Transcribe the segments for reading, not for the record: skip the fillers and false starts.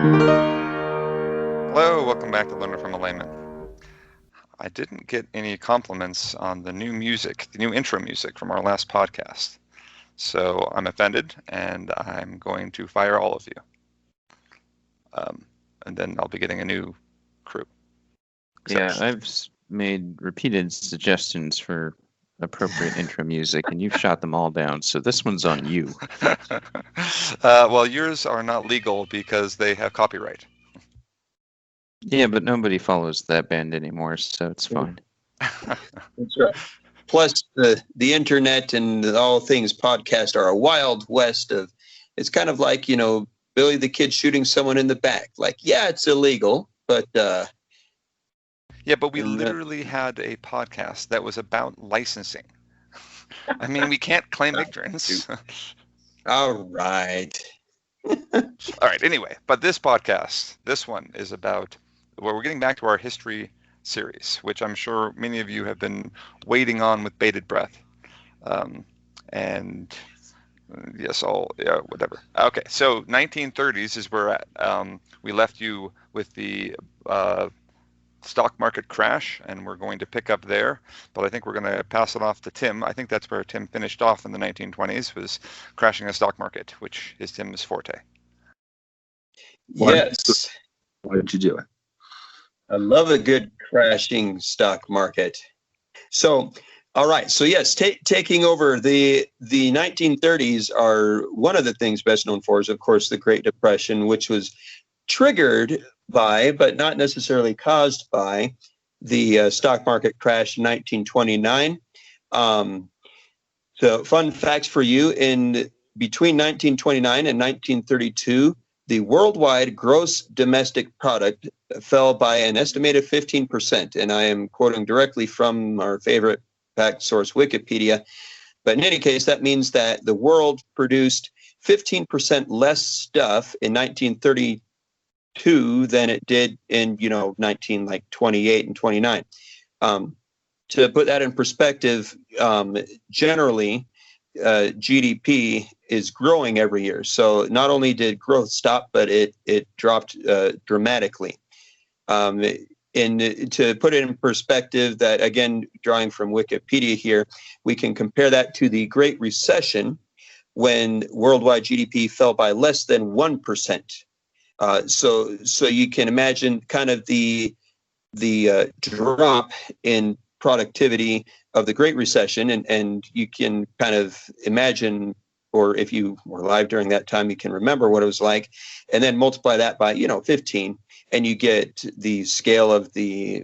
Hello, welcome back to Learner from a Layman. I didn't get any compliments on the new music, the new intro music from our last podcast. So I'm offended, and I'm going to fire all of you. And then I'll be getting a new crew. Yeah, I've made repeated suggestions for appropriate intro music, and you've shot them all down, so this one's on you. Well, yours are not legal because they have copyright. Yeah, but nobody follows that band anymore, so it's fine. That's right. Plus, the internet and all things podcast are a wild west of. It's kind of like, Billy the Kid shooting someone in the back. Like, yeah, it's illegal, but yeah, but we literally had a podcast that was about licensing. I mean, we can't claim ignorance. All right. All right. Anyway, but this podcast, this one is about. Well, we're getting back to our history series, which I'm sure many of you have been waiting on with bated breath. And yes, whatever. Okay, so 1930s is where we're at. We left you with the stock market crash, and we're going to pick up there. But I think we're going to pass it off to Tim. I think that's where Tim finished off in the 1920s, was crashing the stock market, which is Tim's forte. Yes. Why did you do it? I love a good crashing stock market. So, all right. So yes, taking over the 1930s are one of the things best known for is, of course, the Great Depression, which was triggered by, but not necessarily caused by, the stock market crash in 1929. So fun facts for you, in between 1929 and 1932, the worldwide gross domestic product fell by an estimated 15%. And I am quoting directly from our favorite fact source, Wikipedia. But in any case, that means that the world produced 15% less stuff in 1932 than it did in, 1928 and 29. To put that in perspective, generally, GDP is growing every year. So not only did growth stop, but it dropped dramatically. And to put it in perspective, that again, drawing from Wikipedia here, we can compare that to the Great Recession, when worldwide GDP fell by less than 1%. So you can imagine kind of the drop in productivity of the Great Recession, and you can kind of imagine, or if you were alive during that time, you can remember what it was like, and then multiply that by 15, and you get the scale of the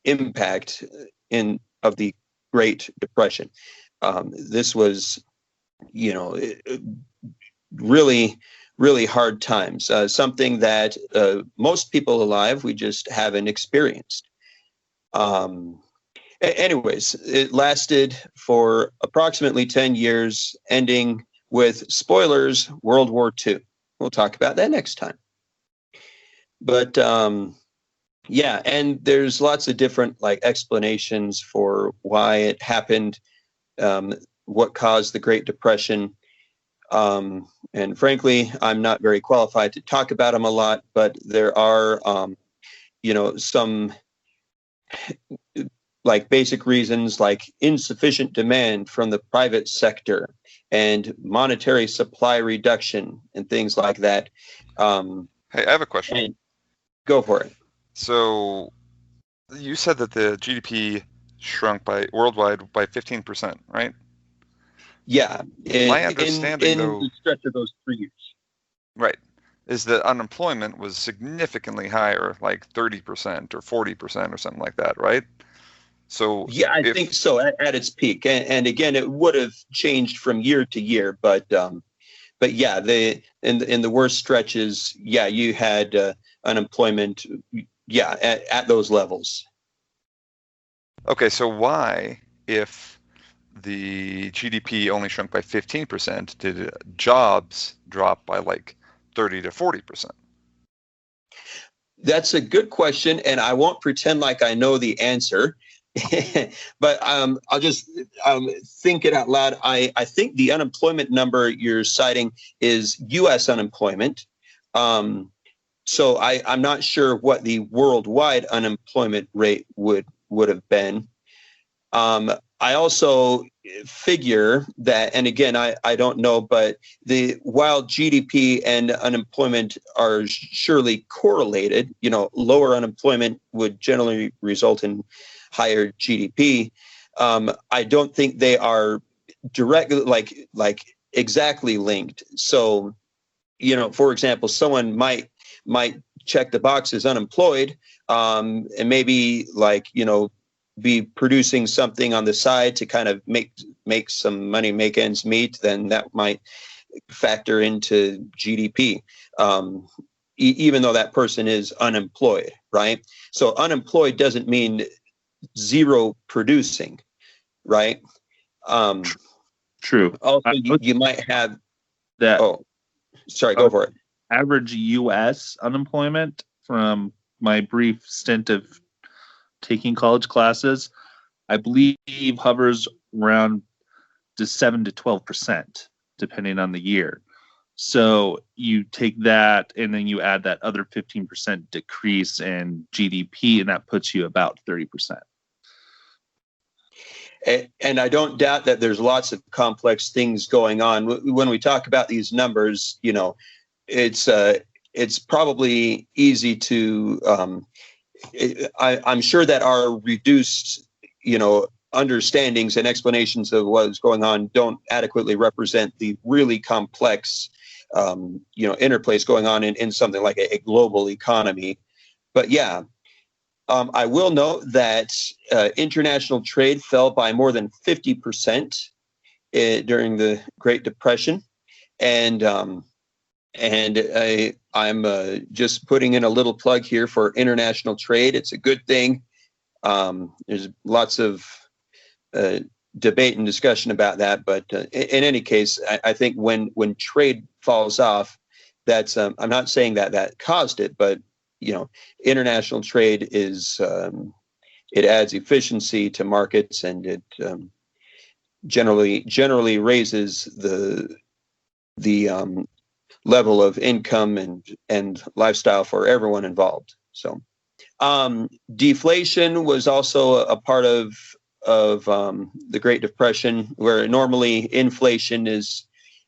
impact of the Great Depression. This was, really, really hard times. Something that most people alive, we just haven't experienced. Anyways, it lasted for approximately 10 years, ending with, spoilers, World War II. We'll talk about that next time. But yeah, and there's lots of different explanations for why it happened, what caused the Great Depression. And frankly, I'm not very qualified to talk about them a lot, but there are, some basic reasons, like insufficient demand from the private sector and monetary supply reduction and things like that. Hey, I have a question. Go for it. So you said that the GDP shrunk worldwide by 15%, right? Yeah. My understanding, though, the stretch of those 3 years. Right, is that unemployment was significantly higher, like 30% or 40% or something like that, right? So yeah, I think so at its peak, and again, it would have changed from year to year, but yeah, in the worst stretches, yeah, you had unemployment, yeah, at those levels. Okay, so why, if the GDP only shrunk by 15%, did jobs drop by 30 to 40%? That's a good question, and I won't pretend like I know the answer. But I'll just think it out loud. I think the unemployment number you're citing is U.S. unemployment. So I'm not sure what the worldwide unemployment rate would have been. I also figure that, and again, I don't know, but while GDP and unemployment are surely correlated, lower unemployment would generally result in higher GDP. I don't think they are directly like exactly linked. So, for example, someone might check the box as unemployed, and maybe be producing something on the side to kind of make some money, make ends meet, then that might factor into GDP, even though that person is unemployed, right? So unemployed doesn't mean zero producing, right? True. Also, you might have that. Oh, sorry, go for it. Average U.S. unemployment from my brief stint of taking college classes, I believe hovers around 7 to 12%, depending on the year. So you take that and then you add that other 15% decrease in GDP, and that puts you about 30%. And I don't doubt that there's lots of complex things going on. When we talk about these numbers, it's probably easy to I'm sure that our reduced, understandings and explanations of what's going on don't adequately represent the really complex, interplays going on in something like a global economy. But yeah, I will note that international trade fell by more than 50% during the Great Depression, and I'm just putting in a little plug here for international trade. It's a good thing. There's lots of debate and discussion about that, but in any case, I think when trade falls off, that's I'm not saying that caused it, but international trade is it adds efficiency to markets, and it generally raises the level of income and lifestyle for everyone involved. So deflation was also a part of the Great Depression, where normally inflation is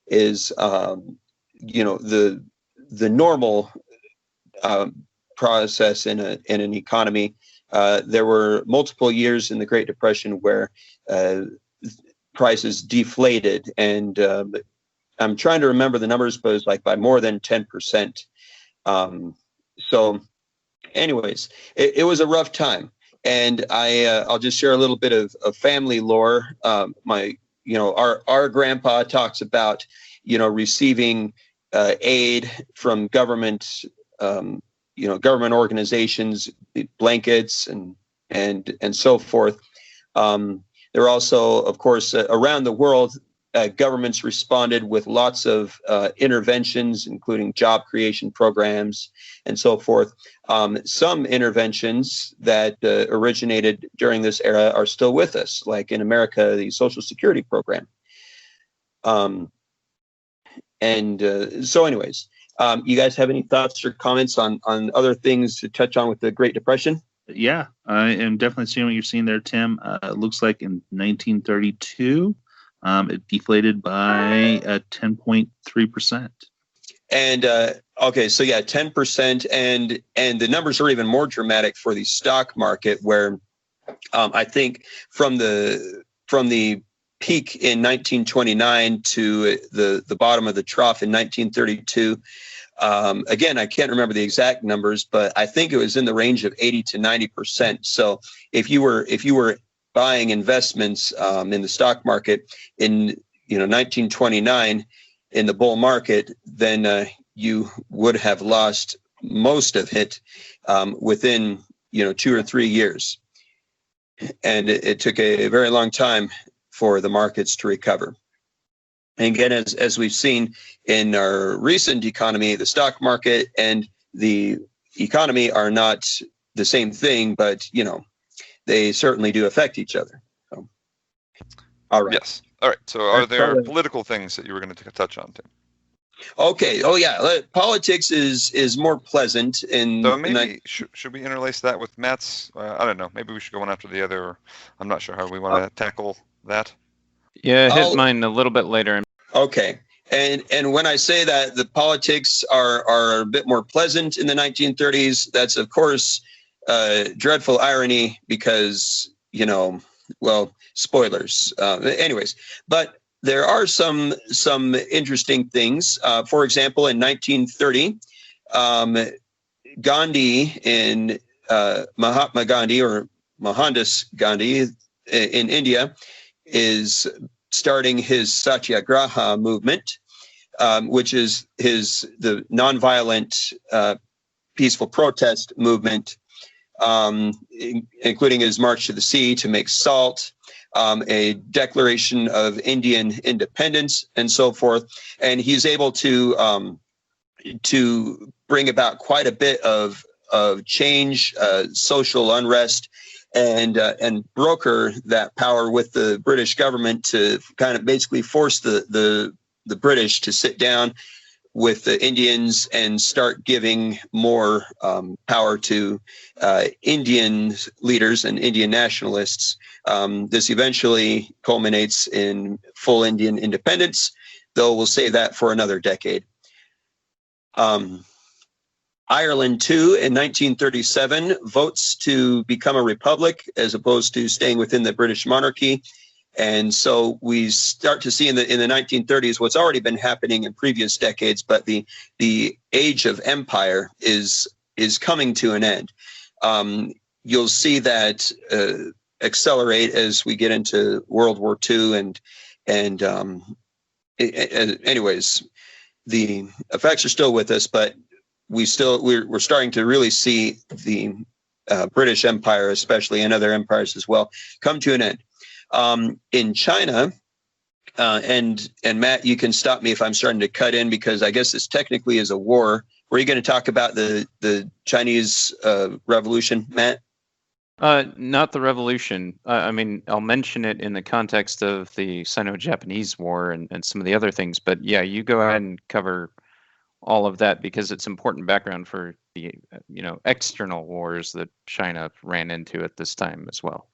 the normal process in an economy. There were multiple years in the Great Depression where prices deflated, and I'm trying to remember the numbers, but it's like by more than 10%. So anyways, it was a rough time. And I'll just share a little bit of family lore. Our grandpa talks about, receiving aid from government, government organizations, blankets and so forth. There are also, of course, around the world, governments responded with lots of interventions, including job creation programs and so forth. Some interventions that originated during this era are still with us, like in America, the Social Security program. So anyways, you guys have any thoughts or comments on other things to touch on with the Great Depression? Yeah, I am definitely seeing what you're seeing there, Tim. It looks like in 1932, it deflated by 10.3%. And okay, so yeah, 10%, and the numbers are even more dramatic for the stock market, where I think from the peak in 1929 to the bottom of the trough in 1932. Again, I can't remember the exact numbers, but I think it was in the range of 80 to 90%. So if you were buying investments in the stock market in 1929 in the bull market, then you would have lost most of it within 2 or 3 years, and it took a very long time for the markets to recover. And again, as we've seen in our recent economy, the stock market and the economy are not the same thing, but they certainly do affect each other. So, all right. Yes. All right. So are there political things that you were going to touch on, Tim? Okay. Oh yeah. Politics is more pleasant in. So maybe should we interlace that with Matt's? I don't know. Maybe we should go one after the other. I'm not sure how we want to tackle that. Yeah, hit mine a little bit later. Okay. And when I say that the politics are a bit more pleasant in the 1930s, that's of course dreadful irony because, well, spoilers. Anyways, but there are some interesting things. For example, in 1930, Gandhi in Mahatma Gandhi or Mohandas Gandhi in India is starting his Satyagraha movement, which is the nonviolent peaceful protest movement, including his March to the Sea to make salt, a declaration of Indian independence, and so forth. And he's able to bring about quite a bit of change, social unrest, and broker that power with the British government to kind of basically force the British to sit down with the Indians and start giving more power to Indian leaders and Indian nationalists. This eventually culminates in full Indian independence, though we'll save that for another decade. Ireland, too, in 1937, votes to become a republic as opposed to staying within the British monarchy. And so we start to see in the 1930s what's already been happening in previous decades, but the age of empire is coming to an end. You'll see that accelerate as we get into World War II, and anyways, the effects are still with us, but we're starting to really see the British Empire, especially, and other empires as well, come to an end. In China, and Matt, you can stop me if I'm starting to cut in, because I guess this technically is a war. Were you going to talk about the Chinese revolution, Matt? Not the revolution. I mean, I'll mention it in the context of the Sino-Japanese War and some of the other things. But yeah, you go ahead and cover all of that because it's important background for the external wars that China ran into at this time as well.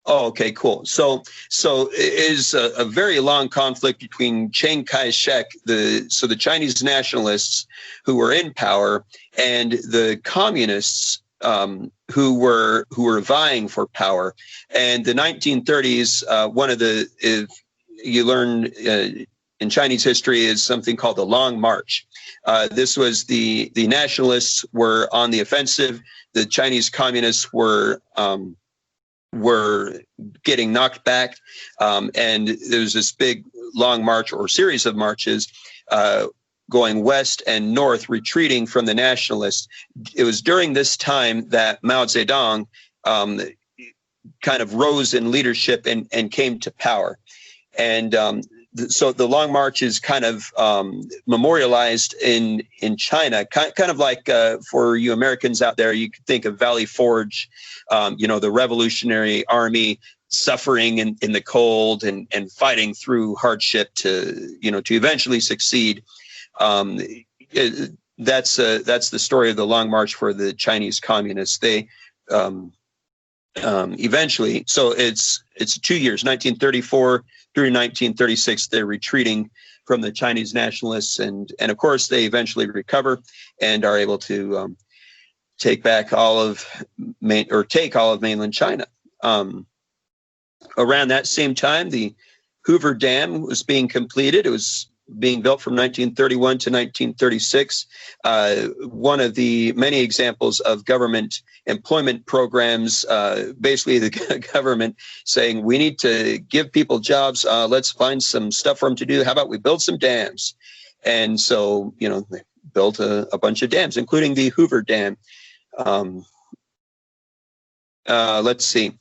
Oh, okay, cool. So it is a very long conflict between Chiang Kai-shek, the Chinese nationalists who were in power, and the communists who were vying for power. And the 1930s, one of the, if you learn in Chinese history, is something called the Long March. This was the nationalists were on the offensive. The Chinese communists were getting knocked back, and there was this big long march or series of marches going west and north, retreating from the nationalists. It was during this time that Mao Zedong kind of rose in leadership and came to power. And so the Long March is kind of memorialized in China, kind of like for you Americans out there, you could think of Valley Forge, the Revolutionary Army suffering in the cold and fighting through hardship to eventually succeed. That's the story of the Long March for the Chinese communists. They eventually, so it's 2 years, 1934 through 1936, they're retreating from the Chinese nationalists, and of course they eventually recover and are able to take all of mainland China. Around that same time, the Hoover Dam was being completed. It was being built from 1931 to 1936. One of the many examples of government employment programs, basically the government saying, we need to give people jobs. Let's find some stuff for them to do. How about we build some dams? And so, they built a bunch of dams, including the Hoover Dam. Let's see.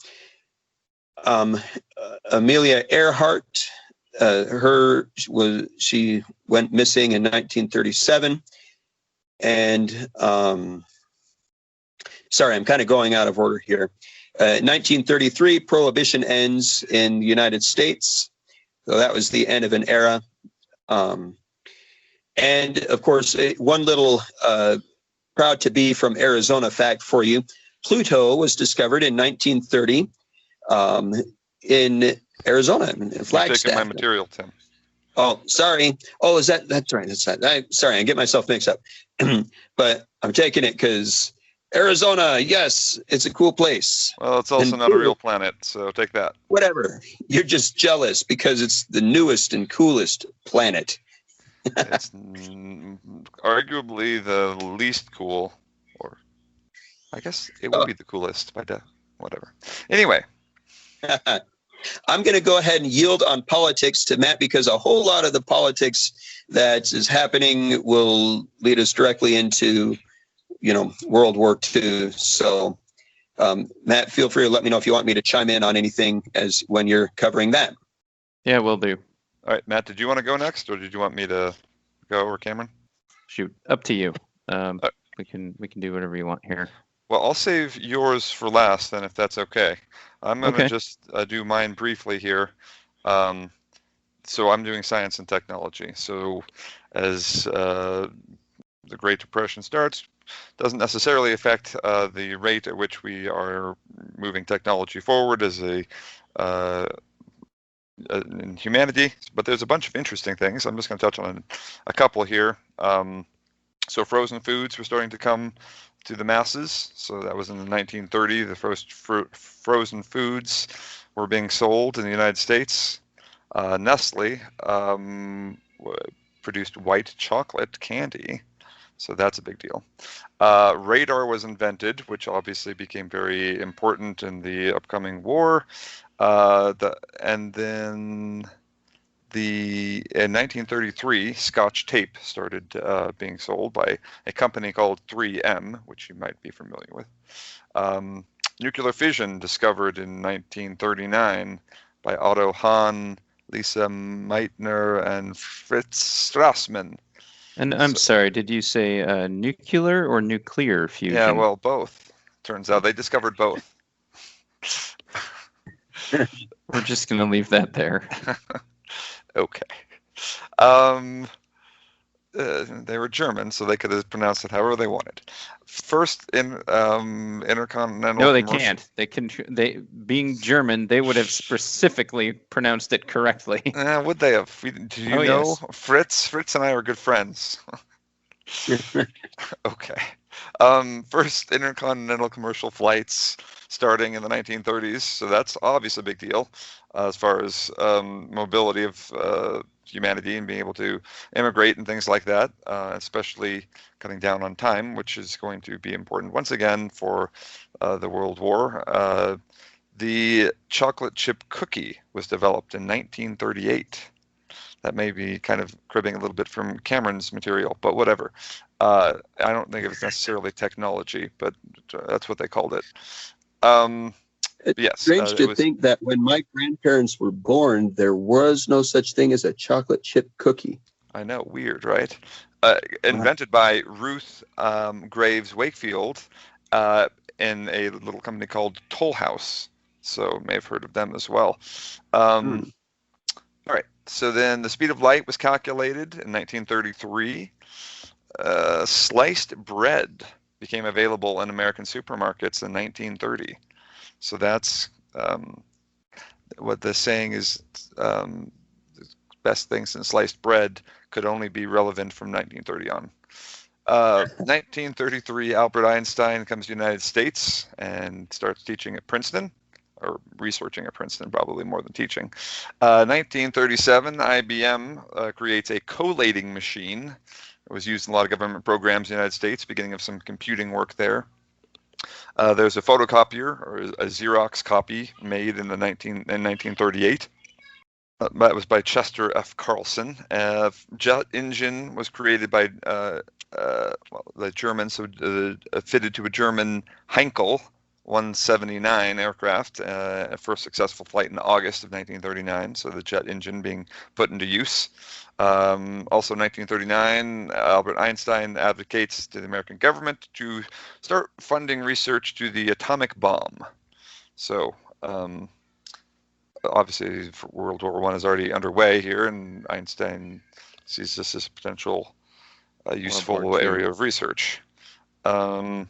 Amelia Earhart, she went missing in 1937, and sorry, I'm kind of going out of order here. 1933, prohibition ends in the United States, so that was the end of an era. And of course, one little proud to be from Arizona fact for you. Pluto was discovered in 1930 in Arizona, in You're Flagstaff. taking my material, Tim. Oh, sorry. Oh, that's right. That's that. Sorry, I get myself mixed up. But I'm taking it because Arizona, yes, it's a cool place. Well, it's also And not a real planet, so take that. Whatever. You're just jealous because it's the newest and coolest planet. It's arguably the least cool, or I guess it would be the coolest by whatever. Anyway. I'm going to go ahead and yield on politics to Matt because a whole lot of the politics that is happening will lead us directly into, World War II. So, Matt, feel free to let me know if you want me to chime in on anything as when you're covering that. Yeah, will do. All right, Matt, did you want to go next, or did you want me to go, or Cameron? Shoot, up to you. We can do whatever you want here. Well, I'll save yours for last, then, if that's okay. I'm going to just do mine briefly here. So I'm doing science and technology. So as the Great Depression starts, doesn't necessarily affect the rate at which we are moving technology forward as in humanity. But there's a bunch of interesting things. I'm just going to touch on a couple here. So frozen foods were starting to come to the masses. So that was in 1930. The first frozen foods were being sold in the United States. Nestle produced white chocolate candy. So that's a big deal. Radar was invented, which obviously became very important in the upcoming war. And then in 1933, Scotch tape started being sold by a company called 3M, which you might be familiar with. Nuclear fission discovered in 1939 by Otto Hahn, Lisa Meitner, and Fritz Strassmann. And I'm sorry, did you say nuclear or nuclear fusion? Yeah, well, both. Turns out they discovered both. We're just going to leave that there. Okay. They were German, so they could have pronounced it however they wanted. First in intercontinental. No, they can't. They being German, they would have specifically pronounced it correctly. Would they have? Do you know yes. Fritz? Fritz and I are good friends. Okay. First intercontinental commercial flights starting in the 1930s, so that's obviously a big deal as far as mobility of humanity and being able to immigrate and things like that, especially cutting down on time, which is going to be important once again for the World War. The chocolate chip cookie was developed in 1938. That may be kind of cribbing a little bit from Cameron's material, but whatever. I don't think it was necessarily technology, but that's what they called it. It's strange to think that when my grandparents were born, there was no such thing as a chocolate chip cookie. I know, weird, right? Invented by Ruth Graves Wakefield in a little company called Toll House. So may have heard of them as well. All right. So then the speed of light was calculated in 1933. Sliced bread became available in American supermarkets in 1930. So that's what the saying is, the best thing since sliced bread could only be relevant from 1930 on. 1933, Albert Einstein comes to the United States and starts teaching at Princeton, or researching at Princeton, probably more than teaching. 1937, IBM creates a collating machine. It was used in a lot of government programs in the United States, beginning of some computing work there. There's a photocopier, or a Xerox copy, made in 1938. That was by Chester F. Carlson. Jet engine was created by the Germans, so fitted to a German Heinkel 179 aircraft, first successful flight in August of 1939, so the jet engine being put into use. Also 1939, Albert Einstein advocates to the American government to start funding research to the atomic bomb. So obviously World War I is already underway here, and Einstein sees this as a potential a War useful II. area of research. Let's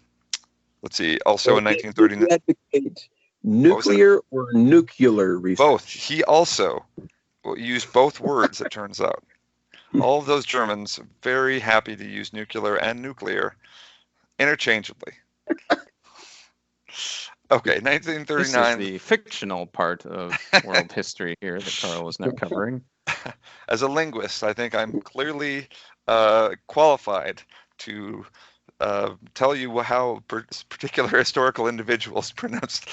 see. Also in 1939, advocate nuclear or nuclear research? both. He also used both words, it turns out. All of those Germans very happy to use nuclear and nuclear interchangeably. Okay, This is 1939. the fictional part of world history here that Carl is now covering. As a linguist, I think I'm clearly qualified to tell you how particular historical individuals pronounced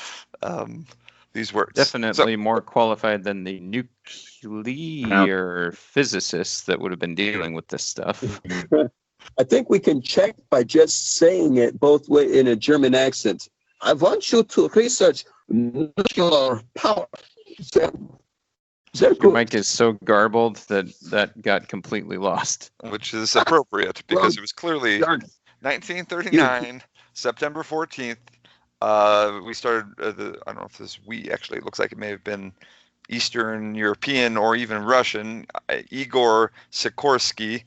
these words. Definitely more qualified than the nuclear physicists that would have been dealing with this stuff. I think we can check by just saying it both way in a German accent. I want you to research nuclear power. Sehr Your gut. mic is so garbled that got completely lost. Which is appropriate because it was clearly 1939, September 14th. We started, I don't know if this we actually, it looks like it may have been Eastern European or even Russian. Igor Sikorsky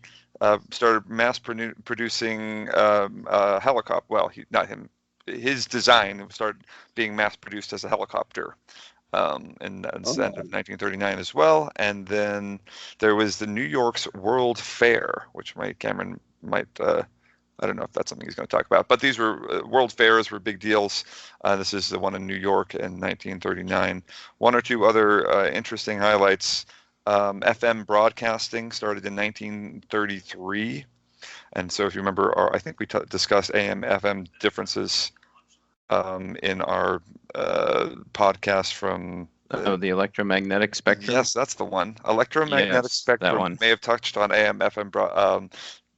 started mass producing helicopter. Well, not him. His design started being mass produced as a helicopter in the end of 1939 as well. And then there was the New York's World Fair, which Cameron might, I don't know if that's something he's going to talk about, but these were World Fairs were big deals. This is the one in New York in 1939. One or two other interesting highlights. FM broadcasting started in 1933. And so if you remember, I think we discussed AM, FM differences in our podcast from... the electromagnetic spectrum? Yes, that's the one. Electromagnetic spectrum. That one. May have touched on AM, FM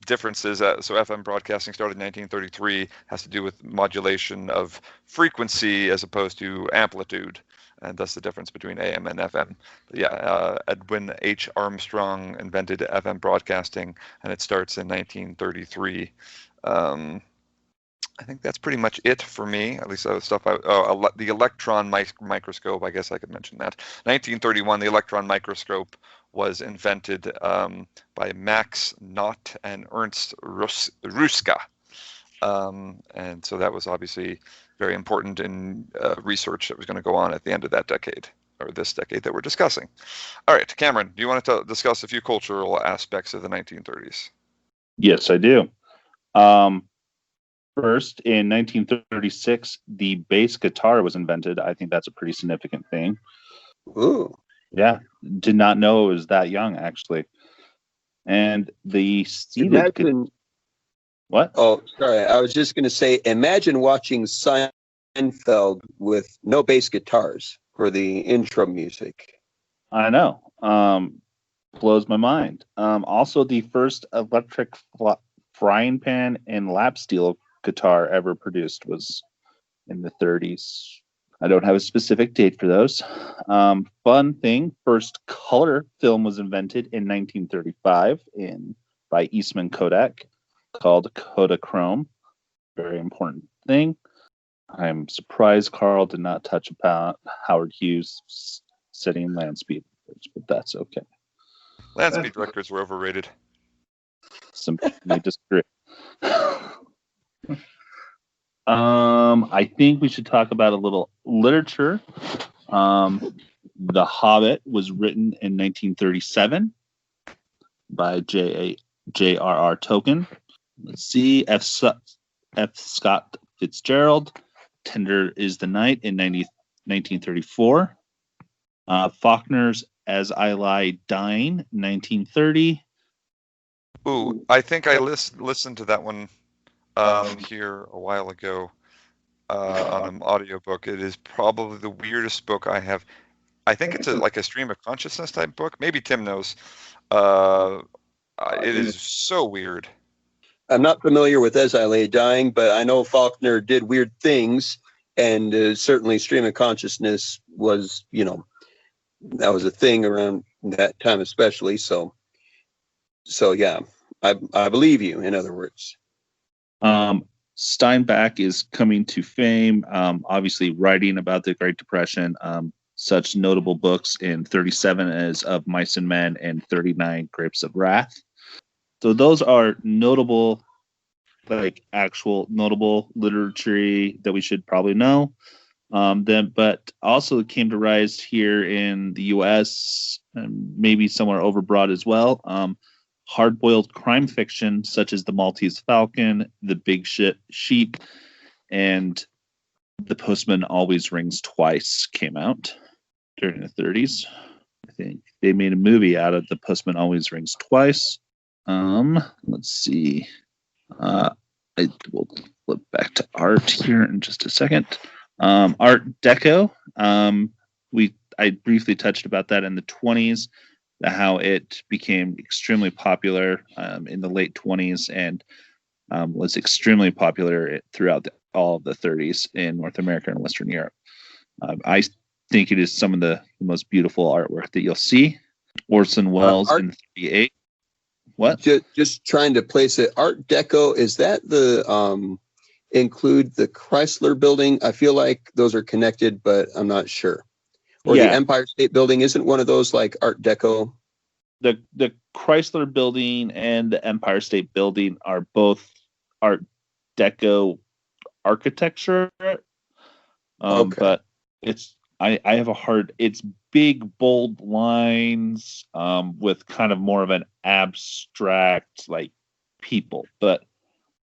differences. So FM broadcasting started in 1933, has to do with modulation of frequency as opposed to amplitude. And that's the difference between AM and FM. But yeah, Edwin H. Armstrong invented FM broadcasting, and it starts in 1933. I think that's pretty much it for me, at least stuff. The electron microscope, I guess I could mention that. 1931, the electron microscope was invented by Max Nott and Ernst Ruska. And so that was obviously very important in research that was going to go on at the end of that decade, or this decade that we're discussing. All right, Cameron, do you want to discuss a few cultural aspects of the 1930s? Yes, I do. First, in 1936, the bass guitar was invented. I think that's a pretty significant thing. Ooh. Yeah, did not know it was that young, actually. And the seated... What? Oh, sorry. I was just going to say, imagine watching Seinfeld with no bass guitars for the intro music. I know. Blows my mind. Also, the first electric frying pan and lap steel guitar ever produced was in the 30s. I don't have a specific date for those. Fun thing, first color film was invented in 1935 by Eastman Kodak, called Kodachrome. Very important thing. I'm surprised Carl did not touch upon Howard Hughes setting land speed records, but that's okay. Land speed records were overrated. Some may disagree. I think we should talk about a little literature. The Hobbit was written in 1937 by J.R.R. Tolkien. Let's see, F. Scott Fitzgerald. Tender is the Night in 1934. Faulkner's As I Lie Dying, 1930. Ooh, I think I listened to that one here a while ago on an audiobook. It is probably the weirdest book I have. I think it's like a stream of consciousness type book. Maybe Tim knows. It is so weird. I'm not familiar with As I Lay Dying, but I know Faulkner did weird things, and certainly stream of consciousness was, that was a thing around that time especially. So yeah, I believe you, in other words. Steinbeck is coming to fame, obviously writing about the Great Depression. Such notable books in 37 as Of Mice and Men and 39 Grapes of Wrath. So those are notable, like actual notable literature that we should probably know. But also came to rise here in the U.S. and maybe somewhere overbroad as well. Hard-boiled crime fiction such as The Maltese Falcon, The Big Sheep, and The Postman Always Rings Twice came out during the 30s. I think they made a movie out of The Postman Always Rings Twice. Let's see. I will flip back to art here in just a second. Art Deco. I briefly touched about that in the 20s, how it became extremely popular in the late 20s and was extremely popular throughout all of the 30s in North America and Western Europe. I think it is some of the most beautiful artwork that you'll see. Orson Welles in 38. What? Just trying to place it. Art Deco, is that the include the Chrysler Building? I feel like those are connected, but I'm not sure. Or the Empire State Building, isn't one of those like Art Deco? The Chrysler Building and the Empire State Building are both Art Deco architecture. Okay. But I have it's big, bold lines with kind of more of an abstract like people, but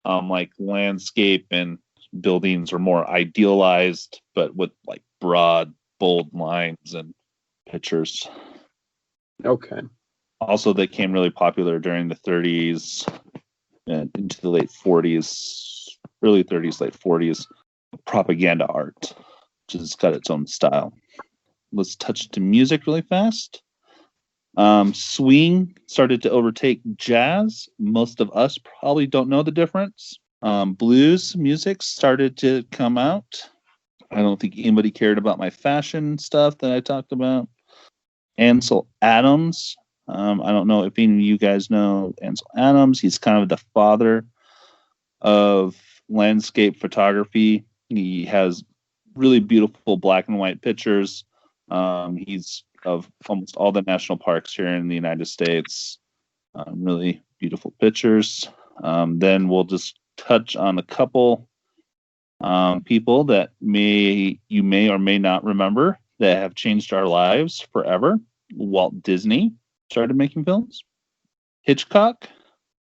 like landscape and buildings are more idealized, but with like broad, bold lines and pictures. Okay. Also, they became really popular during the 30s and into the late 40s, early 30s, late 40s. Propaganda art, which has got its own style. Let's touch to music really fast. Swing started to overtake jazz. Most of us probably don't know the difference. Blues music started to come out. I don't think anybody cared about my fashion stuff that I talked about. Ansel Adams. I don't know if any of you guys know Ansel Adams. He's kind of the father of landscape photography. He has really beautiful black and white pictures. He's of almost all the national parks here in the United States. Really beautiful pictures. Then we'll just touch on a couple people that you may or may not remember that have changed our lives forever. Walt Disney started making films. Hitchcock,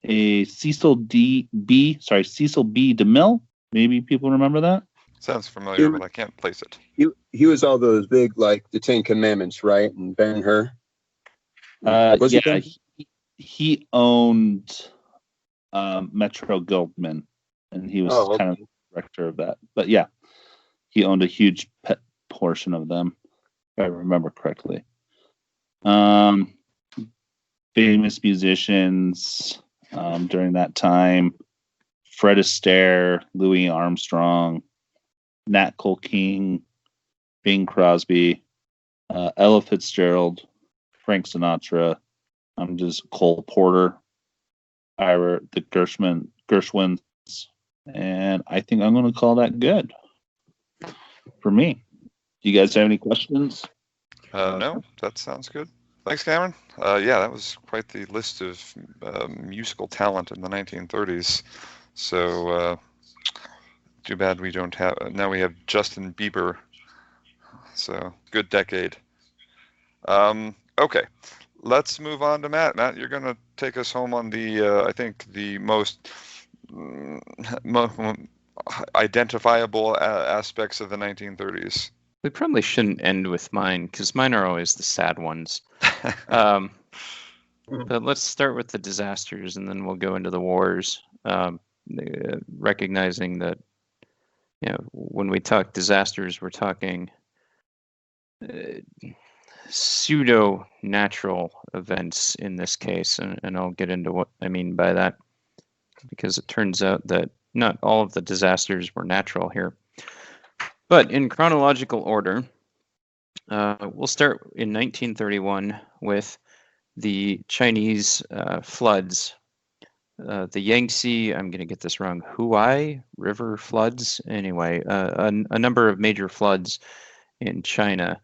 Cecil B. DeMille. Maybe people remember that. Sounds familiar, but I can't place it. He was all those big, like the Ten Commandments, right? And Ben-Hur. He owned Metro-Goldwyn, and he was kind of the director of that. But yeah, he owned a huge portion of them, if I remember correctly. Famous musicians during that time: Fred Astaire, Louis Armstrong, Nat Cole King, Bing Crosby, Ella Fitzgerald, Frank Sinatra, Cole Porter, the Gershwins, and I think I'm going to call that good for me. Do you guys have any questions? No, that sounds good. Thanks, Cameron. Yeah, that was quite the list of musical talent in the 1930s. So, too bad we don't have. Now we have Justin Bieber. So, good decade. Okay, let's move on to Matt. Matt, you're going to take us home on the, I think, the most identifiable aspects of the 1930s. We probably shouldn't end with mine because mine are always the sad ones. But let's start with the disasters and then we'll go into the wars. Recognizing that, when we talk disasters, we're talking pseudo natural events in this case, and I'll get into what I mean by that, because it turns out that not all of the disasters were natural here. But in chronological order, we'll start in 1931 with the Chinese floods. The Yangtze, I'm going to get this wrong, Huai River floods. Anyway, a number of major floods in China.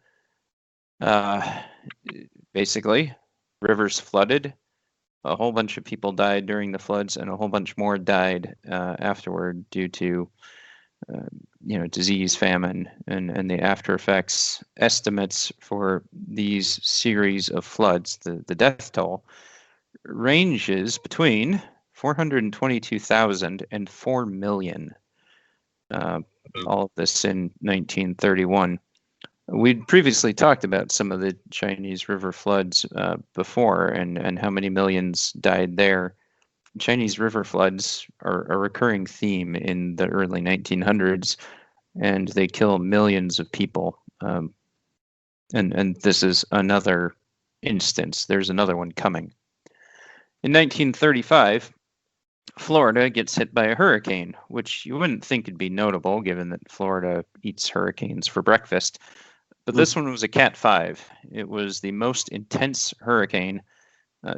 Basically, rivers flooded, a whole bunch of people died during the floods, and a whole bunch more died afterward due to disease, famine, and the after effects. Estimates for these series of floods, the death toll, ranges between 422,000 and 4 million. All of this in 1931. We'd previously talked about some of the Chinese river floods before, and how many millions died there. Chinese river floods are a recurring theme in the early 1900s, and they kill millions of people. And this is another instance. There's another one coming. In 1935, Florida gets hit by a hurricane, which you wouldn't think would be notable given that Florida eats hurricanes for breakfast. But this one was a Cat 5. It was the most intense hurricane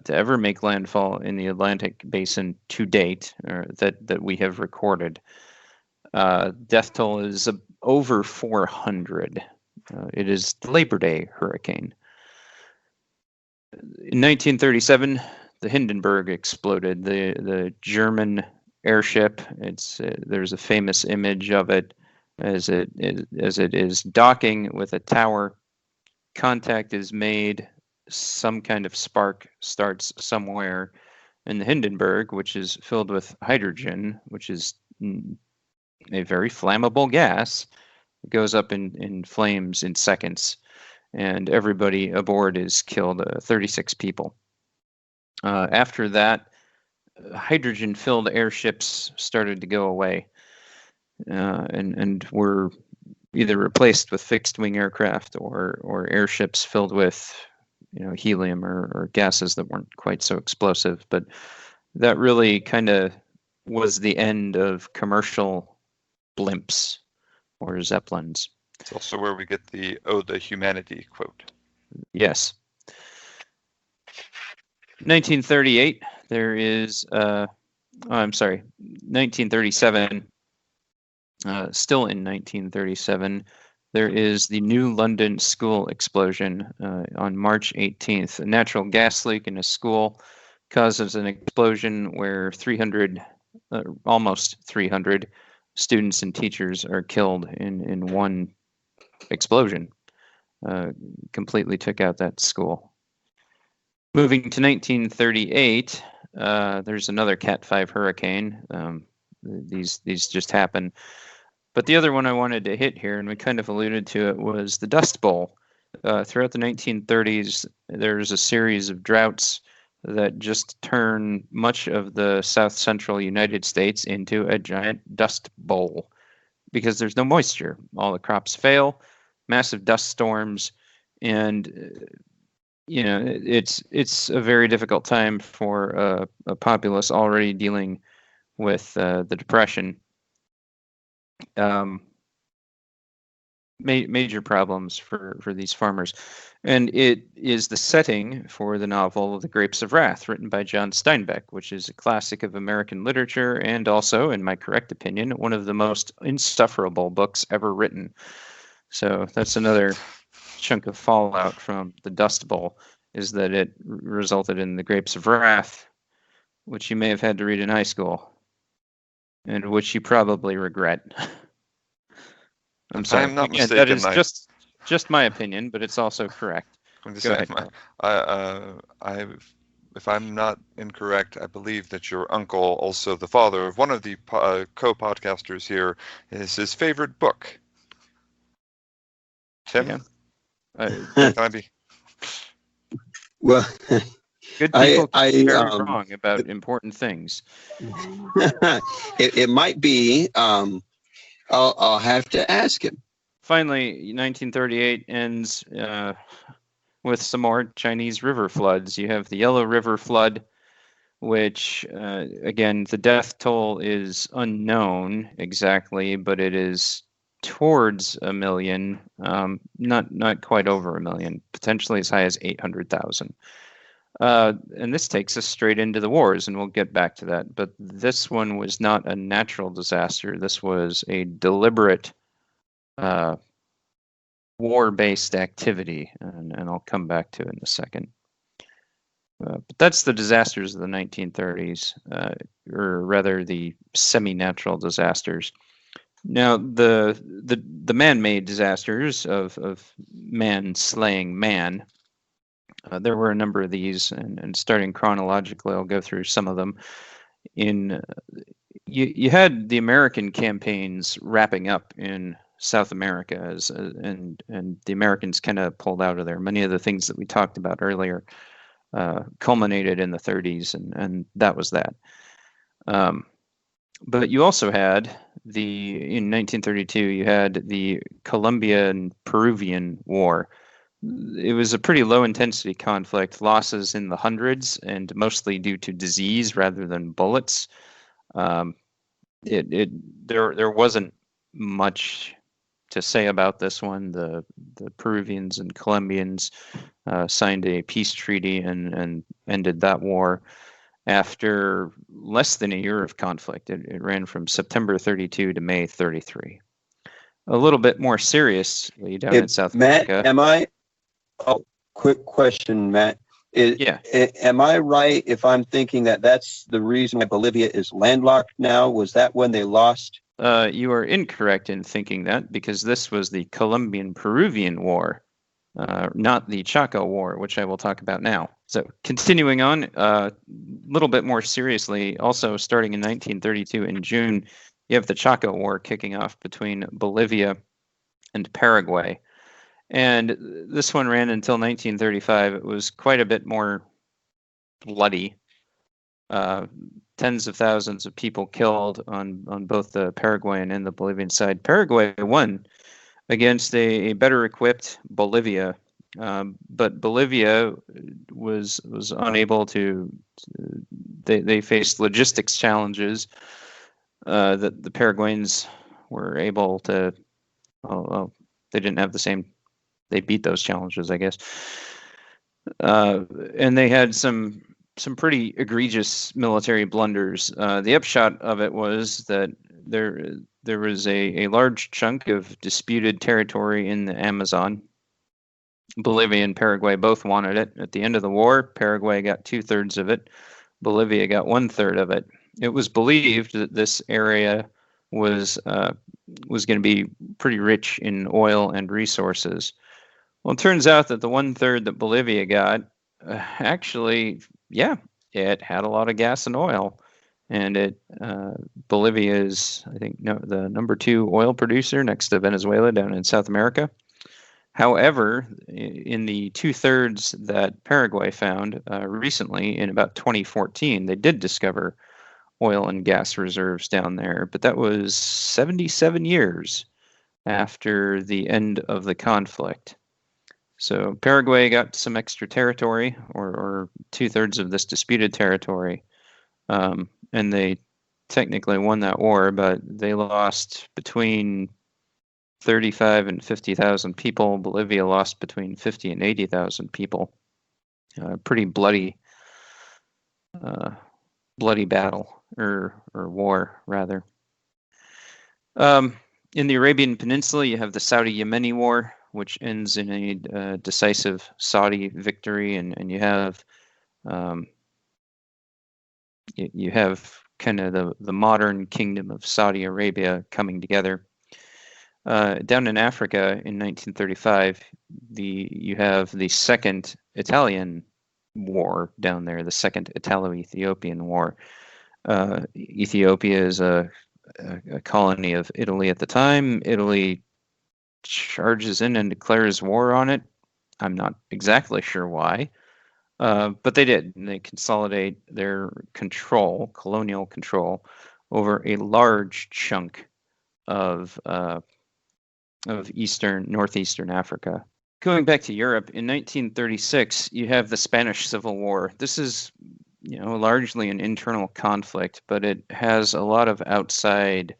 to ever make landfall in the Atlantic basin to date, that we have recorded. Death toll is over 400. It is the Labor Day hurricane. In 1937, the Hindenburg exploded. The German airship. There's a famous image of it as it is docking with a tower. Contact is made. Some kind of spark starts somewhere, and the Hindenburg, which is filled with hydrogen, which is a very flammable gas, goes up in flames in seconds, and everybody aboard is killed. 36 people. After that, hydrogen-filled airships started to go away, and were either replaced with fixed-wing aircraft or airships filled with helium or gases that weren't quite so explosive. But that really kind of was the end of commercial blimps or zeppelins. It's also where we get the "Ode to Humanity" quote. Yes. 1938, there is, I'm sorry, 1937, still in 1937, there is the New London school explosion on March 18th. A natural gas leak in a school causes an explosion where almost 300 students and teachers are killed in one explosion. Completely took out that school. Moving to 1938, there's another Cat 5 hurricane. These just happen. But the other one I wanted to hit here, and we kind of alluded to it, was the Dust Bowl. Throughout the 1930s, there's a series of droughts that just turn much of the south central United States into a giant dust bowl because there's no moisture. All the crops fail, massive dust storms, and it's a very difficult time for a populace already dealing with the Depression. Major problems for these farmers. And it is the setting for the novel The Grapes of Wrath, written by John Steinbeck, which is a classic of American literature and also, in my correct opinion, one of the most insufferable books ever written. So that's another chunk of fallout from the Dust Bowl, is that it resulted in The Grapes of Wrath, which you may have had to read in high school, and which you probably regret. I'm sorry. I'm not Again, mistaken. that is just my opinion, but it's also correct. Go ahead, Carl. If I'm not incorrect, I believe that your uncle, also the father of one of the co-podcasters here, is his favorite book. Tim, can I be? Well, good people can be very wrong about important things. it might be. I'll have to ask him. Finally, 1938 ends with some more Chinese river floods. You have the Yellow River flood, which, again, the death toll is unknown exactly, but it is towards 1 million, not quite over 1 million, potentially as high as 800,000. And this takes us straight into the wars, and we'll get back to that. But this one was not a natural disaster. This was a deliberate war-based activity, and I'll come back to it in a second. But that's the disasters of the 1930s, or rather the semi-natural disasters. Now, the man-made disasters of man slaying man, there were a number of these, and starting chronologically, I'll go through some of them. You had the American campaigns wrapping up in South America, and the Americans kind of pulled out of there. Many of the things that we talked about earlier culminated in the 30s, and that was that. But you also had in 1932, you had the Colombian Peruvian War. It was a pretty low intensity conflict, losses in the hundreds, and mostly due to disease rather than bullets. There wasn't much to say about this one. The Peruvians and Colombians signed a peace treaty and ended that war after less than a year of conflict. It ran from September 32 to May 33. A little bit more seriously down in South America. Quick question, Matt. Am I right if I'm thinking that that's the reason why Bolivia is landlocked now? Was that when they lost? You are incorrect in thinking that, because this was the Colombian-Peruvian War, not the Chaco War, which I will talk about now. So continuing on, a little bit more seriously, also starting in 1932 in June, you have the Chaco War kicking off between Bolivia and Paraguay. And this one ran until 1935. It was quite a bit more bloody. Tens of thousands of people killed on both the Paraguayan and the Bolivian side. Paraguay won against a better equipped Bolivia, but Bolivia was unable to. They faced logistics challenges that the Paraguayans were able to. Well, they didn't have the same. They beat those challenges, I guess, and they had some pretty egregious military blunders. The upshot of it was that there was a large chunk of disputed territory in the Amazon. Bolivia and Paraguay both wanted it. At the end of the war, Paraguay got 2/3 of it. Bolivia got 1/3 of it. It was believed that this area was going to be pretty rich in oil and resources. Well, it turns out that the 1/3 that Bolivia got, actually, yeah, it had a lot of gas and oil, and Bolivia is, I think, the number 2 oil producer next to Venezuela down in South America. However, in the 2/3 that Paraguay found recently, in about 2014, they did discover oil and gas reserves down there, but that was 77 years after the end of the conflict. So Paraguay got some extra territory, or 2/3 of this disputed territory, and they technically won that war, but they lost between 35 and 50,000 people. Bolivia lost between 50 and 80,000 people. Pretty bloody battle, or war, rather. In the Arabian Peninsula, you have the Saudi-Yemeni War, which ends in a decisive Saudi victory, and you have kind of the modern kingdom of Saudi Arabia coming together. Down in Africa in 1935, you have the Second Italian War down there, the Second Italo-Ethiopian War. Ethiopia is a colony of Italy at the time. Italy charges in and declares war on it. I'm not exactly sure why, but they did. And they consolidate their colonial control, over a large chunk of northeastern Africa. Going back to Europe, in 1936, you have the Spanish Civil War. This is, largely an internal conflict, but it has a lot of outside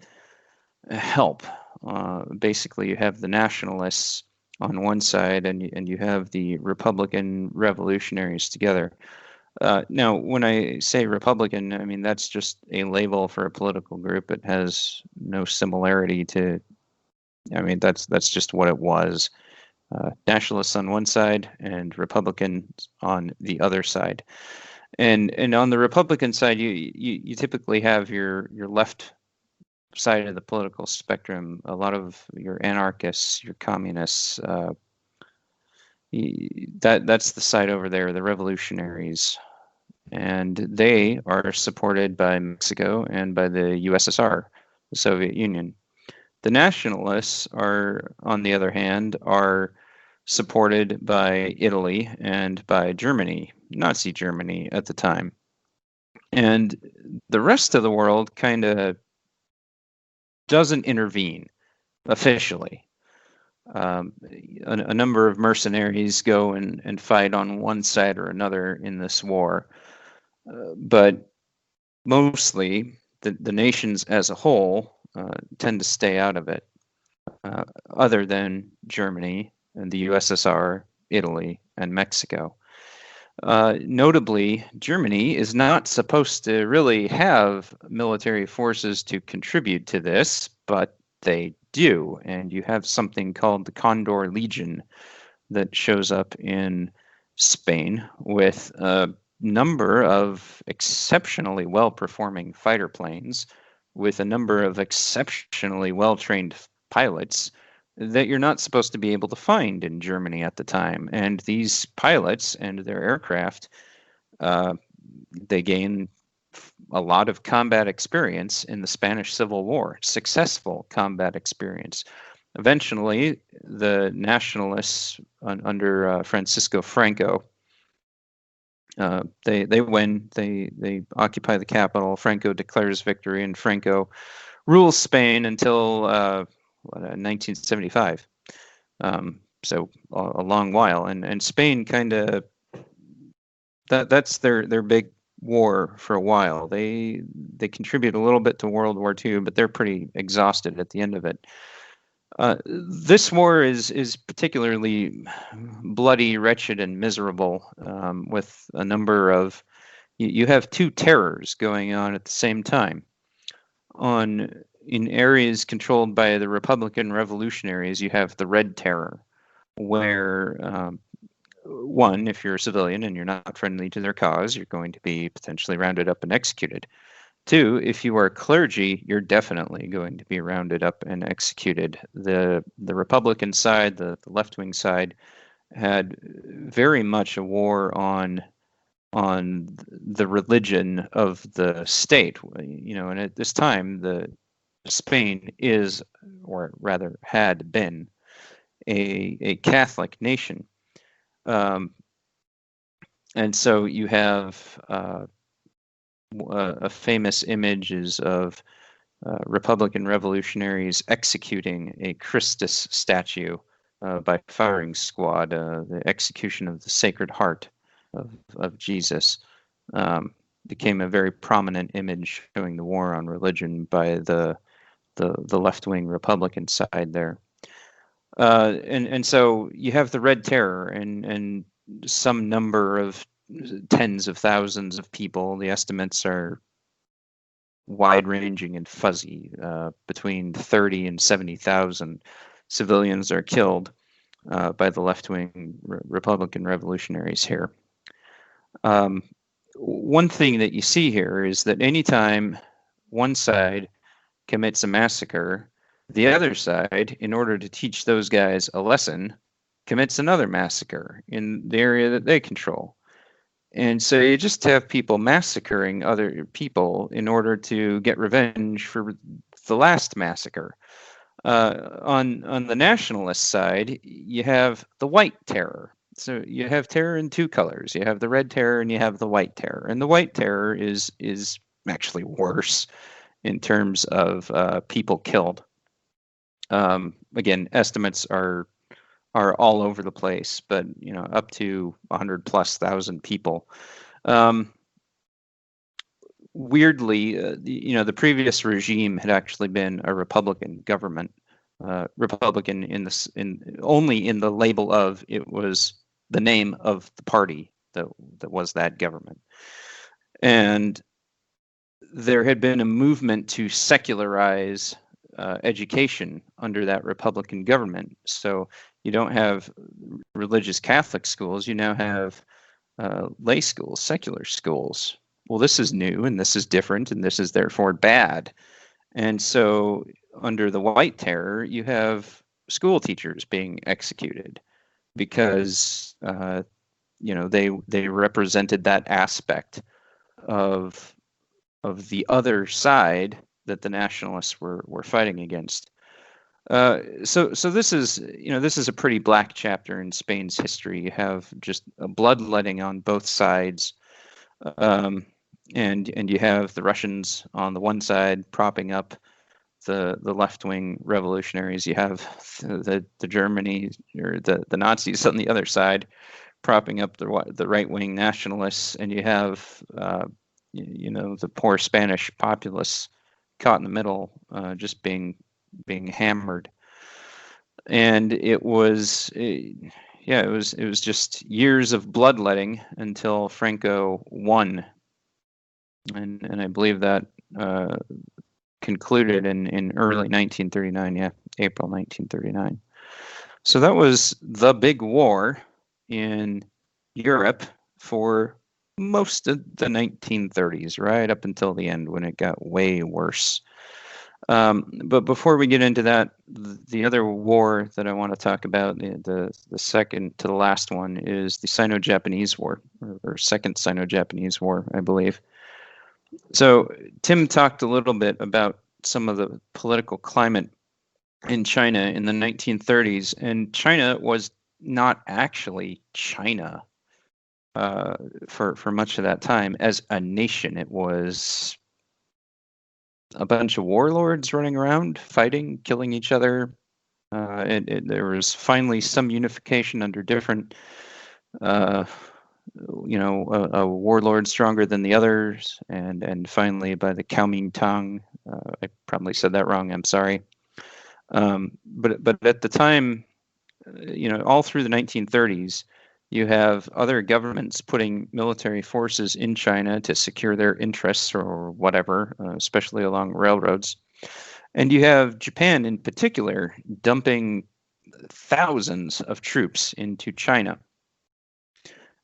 help. Basically, you have the nationalists on one side, and you have the Republican revolutionaries together. Now, when I say Republican, I mean that's just a label for a political group. It has no similarity to. I mean, that's just what it was. nationalists on one side and Republicans on the other side. And on the Republican side, you typically have your left side of the political spectrum, a lot of your anarchists, your communists. That's the side over there, the revolutionaries, and they are supported by Mexico and by the USSR, the Soviet Union. The nationalists are, on the other hand, are supported by Italy and by Germany, Nazi Germany at the time. And the rest of the world kind of doesn't intervene officially. A number of mercenaries go and fight on one side or another in this war. But mostly the nations as a whole tend to stay out of it, other than Germany and the USSR, Italy, and Mexico. Notably, Germany is not supposed to really have military forces to contribute to this, but they do. And you have something called the Condor Legion that shows up in Spain with a number of exceptionally well-performing fighter planes, with a number of exceptionally well-trained pilots that you're not supposed to be able to find in Germany at the time. And these pilots and their aircraft, they gain a lot of combat experience in the Spanish Civil War, successful combat experience. Eventually, the nationalists under Francisco Franco, they win. They occupy the capital. Franco declares victory, and Franco rules Spain until 1975. So a long while, and Spain kind of that's their big war for a while. They contribute a little bit to World War II, but they're pretty exhausted at the end of it. This war is particularly bloody, wretched, and miserable, with a number of you have two terrors going on at the same time. In areas controlled by the Republican revolutionaries, you have the Red Terror, where one, if you're a civilian and you're not friendly to their cause, you're going to be potentially rounded up and executed. Two, if you are clergy, you're definitely going to be rounded up and executed. The Republican side, the left-wing side, had very much a war on the religion of the state. And at this time, the Spain is, or rather had been, a Catholic nation. And so you have a famous image is of Republican revolutionaries executing a Christus statue by firing squad, the execution of the Sacred Heart of Jesus. Became a very prominent image showing the war on religion by the left-wing Republican side there. And so you have the Red Terror and some number of tens of thousands of people. The estimates are wide-ranging and fuzzy. Between 30 and 70,000 civilians are killed by the left-wing Republican revolutionaries here. One thing that you see here is that anytime one side commits a massacre, the other side, in order to teach those guys a lesson, commits another massacre in the area that they control. And so you just have people massacring other people in order to get revenge for the last massacre. On the nationalist side, you have the White Terror. So you have terror in two colors. You have the Red Terror and you have the White Terror. And the White Terror is actually worse in terms of people killed. Again, estimates are all over the place, but up to 100,000+ people. Weirdly, the previous regime had actually been a Republican government. Republican only in the label of it was the name of the party that was that government. And there had been a movement to secularize education under that Republican government. So You don't have religious Catholic schools. You now have lay schools, secular schools. Well, this is new and this is different and this is therefore bad. And so under the White Terror, you have school teachers being executed because they represented that aspect of the other side that the nationalists were fighting against. So this is a pretty black chapter in Spain's history. You have just a bloodletting on both sides, and you have the Russians on the one side propping up the left-wing revolutionaries. You have the Germany or the Nazis on the other side propping up the right-wing nationalists, and you have the poor Spanish populace caught in the middle, just being hammered. And it was just years of bloodletting until Franco won, and I believe that concluded in early 1939. April 1939. So that was the big war in Europe for most of the 1930s, right up until the end when it got way worse. But before we get into that, the other war that I want to talk about, the second to the last one, is the Sino-Japanese War, or Second Sino-Japanese War, I believe. So Tim talked a little bit about some of the political climate in China in the 1930s, and China was not actually China for much of that time as a nation. It was a bunch of warlords running around, fighting, killing each other. There was finally some unification under different, a warlord stronger than the others, and finally by the Kuomintang. I probably said that wrong. I'm sorry. But at the time, all through the 1930s, you have other governments putting military forces in China to secure their interests or whatever, especially along railroads. And you have Japan in particular dumping thousands of troops into China.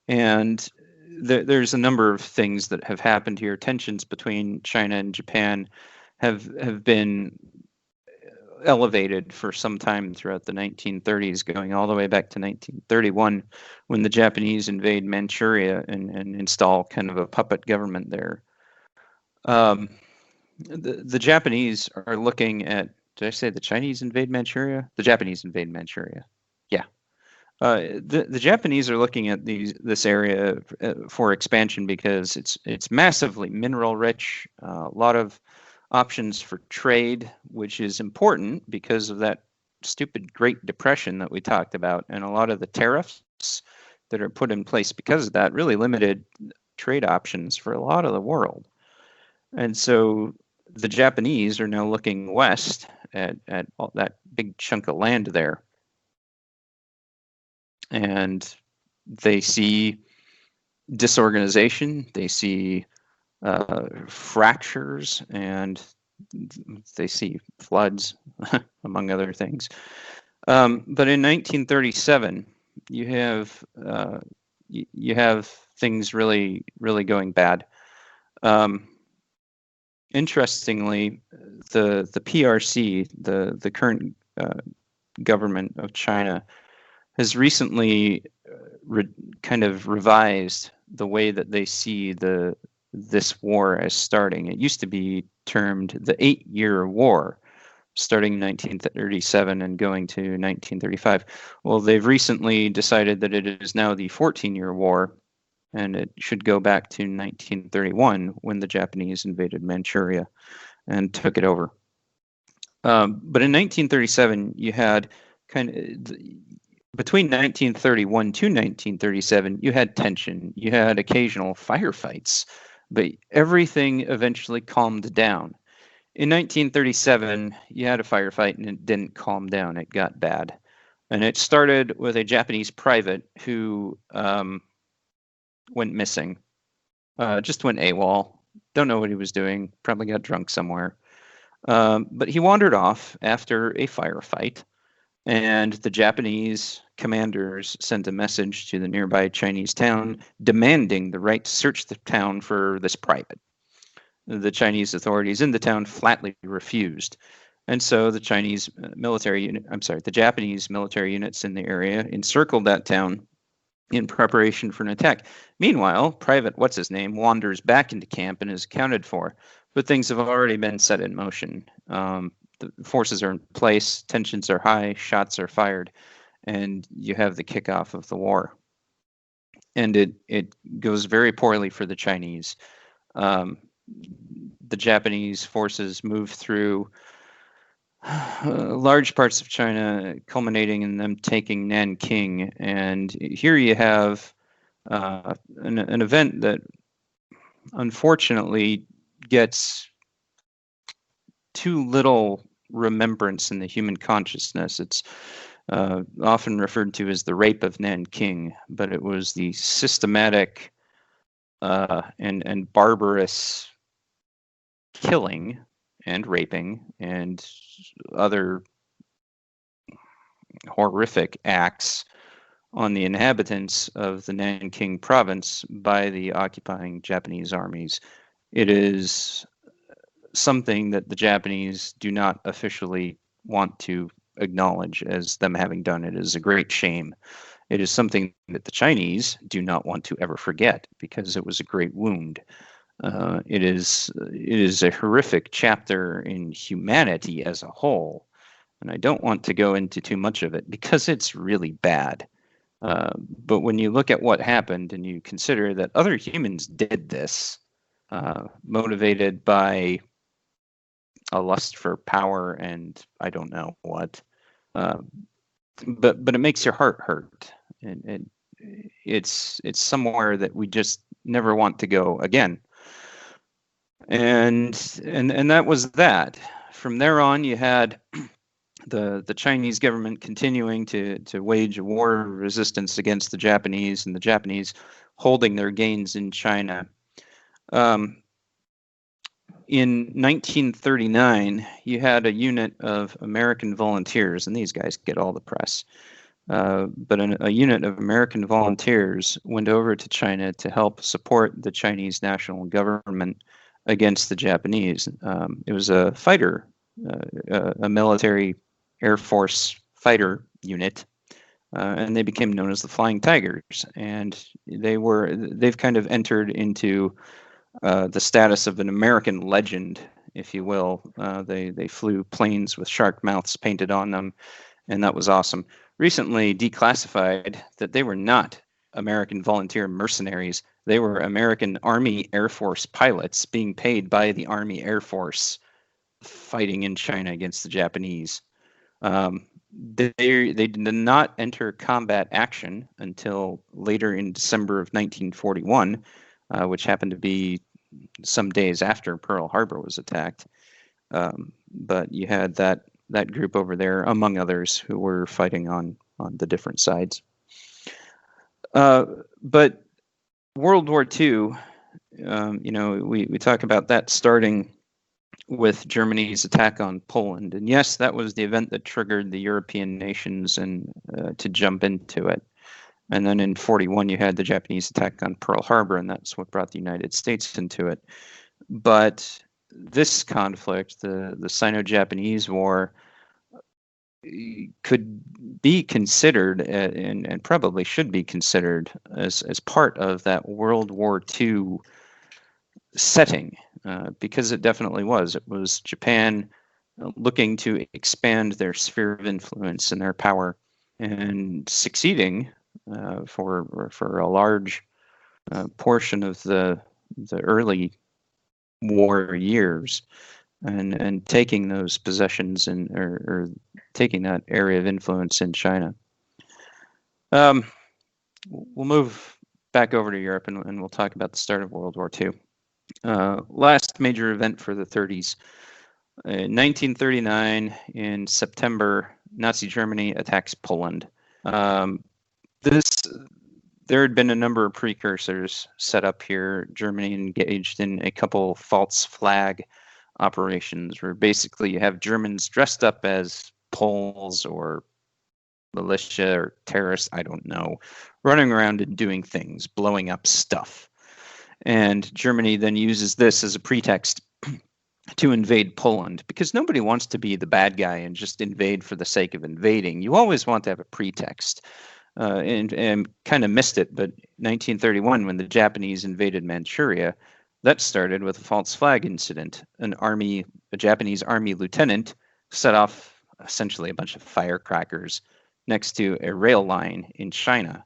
And there's a number of things that have happened here. Tensions between China and Japan have been elevated for some time throughout the 1930s, going all the way back to 1931, when the Japanese invade Manchuria and install kind of a puppet government there. The Japanese are looking at, did I say the Chinese invade Manchuria? The Japanese invade Manchuria. Yeah. The Japanese are looking at this area for expansion because it's massively mineral rich, a lot of options for trade, which is important because of that stupid Great Depression that we talked about, and a lot of the tariffs that are put in place because of that really limited trade options for a lot of the world. And so the Japanese are now looking west at all that big chunk of land there, and they see disorganization, they see fractures, and they see floods, among other things. But in 1937, you have things really going bad. Interestingly, the PRC, the current government of China, has recently kind of revised the way that they see this war as starting. It used to be termed the 8-Year War, starting in 1937 and going to 1935. Well, they've recently decided that it is now the 14-Year War, and it should go back to 1931 when the Japanese invaded Manchuria and took it over. But in 1937, you had between 1931 to 1937, you had tension, you had occasional firefights, but everything eventually calmed down. In 1937, you had a firefight and it didn't calm down. It got bad. And it started with a Japanese private who went missing, just went AWOL. Don't know what he was doing, probably got drunk somewhere. But he wandered off after a firefight And the Japanese commanders sent a message to the nearby Chinese town demanding the right to search the town for this private. The Chinese authorities in the town flatly refused. And so the Japanese military units in the area encircled that town in preparation for an attack. Meanwhile, Private What's-His-Name wanders back into camp and is accounted for, but things have already been set in motion. The forces are in place, tensions are high, shots are fired, and you have the kickoff of the war. And it goes very poorly for the Chinese. The Japanese forces move through large parts of China, culminating in them taking Nanjing. And here you have an event that unfortunately gets too little remembrance in the human consciousness. It's often referred to as the rape of Nanjing, but it was the systematic and barbarous killing and raping and other horrific acts on the inhabitants of the Nanjing province by the occupying Japanese armies. It is something that the Japanese do not officially want to acknowledge as them having done it. It is a great shame. It is something that the Chinese do not want to ever forget because it was a great wound. It is a horrific chapter in humanity as a whole, and I don't want to go into too much of it because it's really bad. But when you look at what happened and you consider that other humans did this, motivated by a lust for power and I don't know what, but it makes your heart hurt, and it's somewhere that we just never want to go again. And that was that. From there on, you had the Chinese government continuing to wage a war of resistance against the Japanese, and the Japanese holding their gains in China. In 1939, you had a unit of American volunteers, and these guys get all the press. But a unit of American volunteers went over to China to help support the Chinese national government against the Japanese. It was a fighter, a military Air Force fighter unit, and they became known as the Flying Tigers. And they've kind of entered into the status of an American legend, if you will. They flew planes with shark mouths painted on them, and that was awesome. Recently declassified that they were not American volunteer mercenaries. They were American Army Air Force pilots being paid by the Army Air Force fighting in China against the Japanese. They did not enter combat action until later in December of 1941, which happened to be some days after Pearl Harbor was attacked. But you had that group over there, among others, who were fighting on the different sides. But World War II, we talk about that starting with Germany's attack on Poland. And yes, that was the event that triggered the European nations and to jump into it. And then in 1941, you had the Japanese attack on Pearl Harbor, and that's what brought the United States into it. But this conflict, the Sino-Japanese War, could be considered and probably should be considered as part of that World War II setting, because it definitely was. It was Japan looking to expand their sphere of influence and their power, and succeeding for a large portion of the early war years, and taking those possessions or taking that area of influence in China. We'll move back over to Europe, and we'll talk about the start of World War II. Last major event for the 30s. In 1939, in September, Nazi Germany attacks Poland. There had been a number of precursors set up here. Germany engaged in a couple false flag operations where basically you have Germans dressed up as Poles or militia or terrorists, I don't know, running around and doing things, blowing up stuff. And Germany then uses this as a pretext to invade Poland, because nobody wants to be the bad guy and just invade for the sake of invading. You always want to have a pretext. And kind of missed it, but 1931, when the Japanese invaded Manchuria, that started with a false flag incident. A Japanese army lieutenant set off essentially a bunch of firecrackers next to a rail line in China.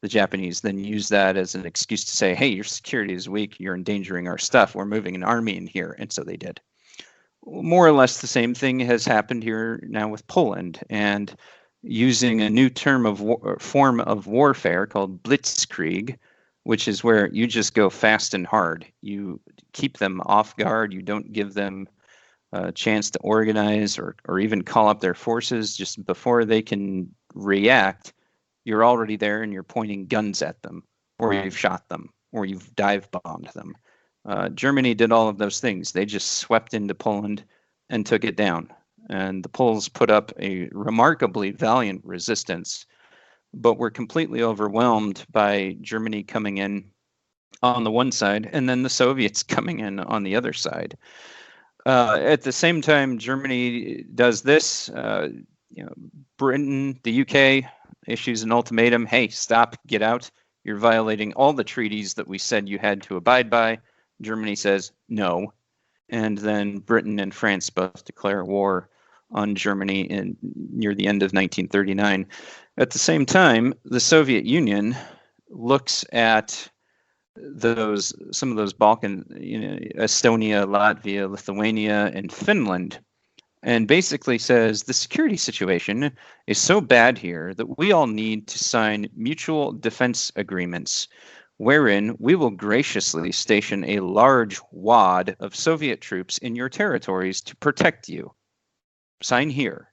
The Japanese then used that as an excuse to say, hey, your security is weak, you're endangering our stuff, we're moving an army in here, and so they did. More or less the same thing has happened here now with Poland, and using a new form of warfare called Blitzkrieg, which is where you just go fast and hard. You keep them off guard. You don't give them a chance to organize or even call up their forces. Just before they can react, you're already there and you're pointing guns at them, or you've shot them, or you've dive bombed them. Germany did all of those things. They just swept into Poland and took it down. And the Poles put up a remarkably valiant resistance, but were completely overwhelmed by Germany coming in on the one side and then the Soviets coming in on the other side. At the same time, Germany does this. Britain, the UK, issues an ultimatum. Hey, stop, get out. You're violating all the treaties that we said you had to abide by. Germany says no. And then Britain and France both declare war on Germany near the end of 1939. At the same time, the Soviet Union looks at some of those Balkan, Estonia, Latvia, Lithuania, and Finland, and basically says the security situation is so bad here that we all need to sign mutual defense agreements wherein we will graciously station a large wad of Soviet troops in your territories to protect you. Sign here.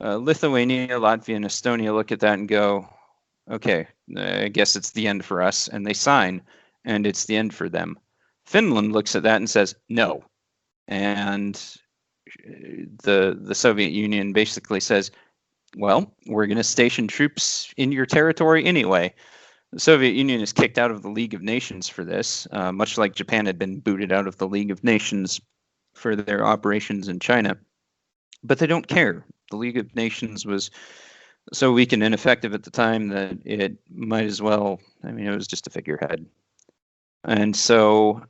Lithuania, Latvia, and Estonia look at that and go, okay, I guess it's the end for us. And they sign, and it's the end for them. Finland looks at that and says, no. And the Soviet Union basically says, well, we're going to station troops in your territory anyway. The Soviet Union is kicked out of the League of Nations for this, much like Japan had been booted out of the League of Nations for their operations in China. But they don't care. The League of Nations was so weak and ineffective at the time that it might as well, it was just a figurehead. And so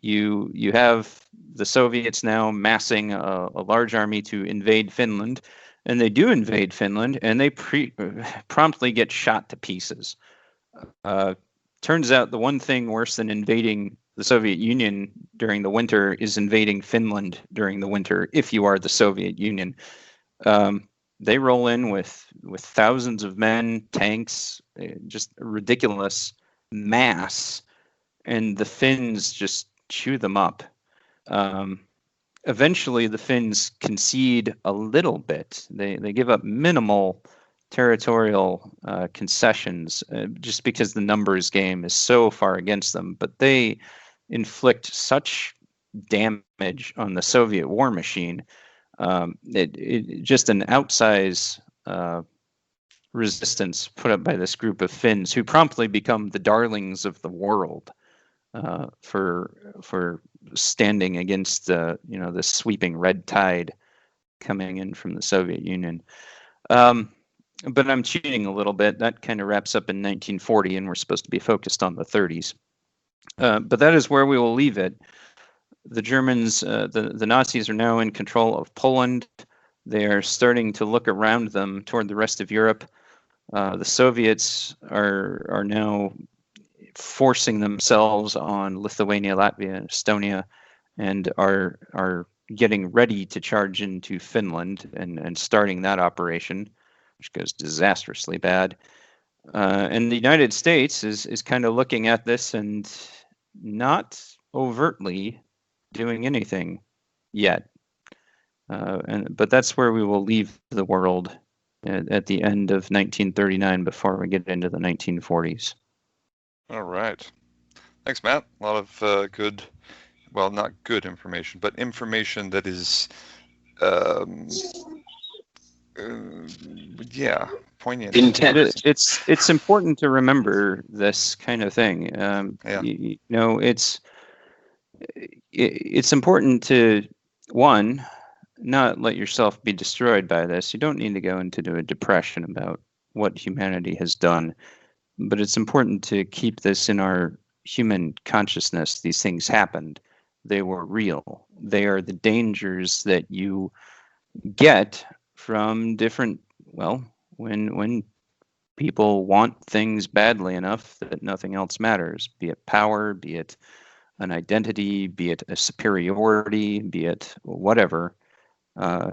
you have the Soviets now massing a large army to invade Finland, and they do invade Finland, and they promptly get shot to pieces. Turns out the one thing worse than invading the Soviet Union during the winter is invading Finland during the winter, if you are the Soviet Union. They roll in with thousands of men, tanks, just a ridiculous mass, and the Finns just chew them up. Eventually, the Finns concede a little bit. They give up minimal territorial concessions just because the numbers game is so far against them, but they inflict such damage on the Soviet war machine. It just an outsize resistance put up by this group of Finns, who promptly become the darlings of the world for standing against the sweeping red tide coming in from the Soviet Union. But I'm cheating a little bit. That kind of wraps up in 1940, and we're supposed to be focused on the 30s. But that is where we will leave it. The Germans, the Nazis are now in control of Poland. They are starting to look around them toward the rest of Europe. The Soviets are now forcing themselves on Lithuania, Latvia, and Estonia, and are getting ready to charge into Finland and starting that operation, which goes disastrously bad. And the United States is kind of looking at this and not overtly doing anything yet. But that's where we will leave the world at the end of 1939 before we get into the 1940s. All right. Thanks, Matt. A lot of good, well, not good information, but information that is Yeah, poignant. Intense. It's important to remember this kind of thing. Yeah. You know, it's important to, one, not let yourself be destroyed by this. You don't need to go into a depression about what humanity has done, but it's important to keep this in our human consciousness. These things happened. They were real. They are the dangers that you get from different, well, when people want things badly enough that nothing else matters, be it power, be it an identity, be it a superiority, be it whatever.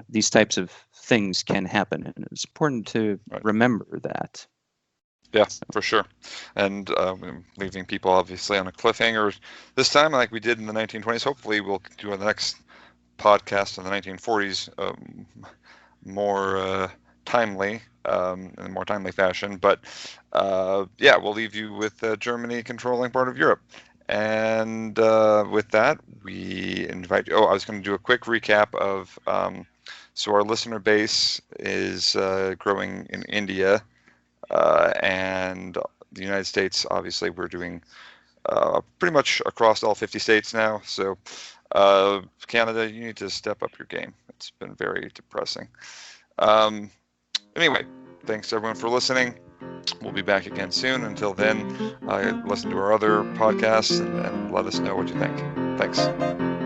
These types of things can happen, and it's important to remember that. Yeah, for sure. And leaving people obviously on a cliffhanger this time, like we did in the 1920s. Hopefully, we'll do the next podcast in the 1940s more timely, in a more timely fashion. But yeah, we'll leave you with Germany controlling part of Europe. And with that, we invite you. Oh, I was going to do a quick recap of. So our listener base is growing in India and the United States. Obviously, we're doing pretty much across all 50 states now. So Canada, you need to step up your game. It's been very depressing. Anyway, thanks everyone for listening. We'll be back again soon. Until then, listen to our other podcasts and let us know what you think. Thanks.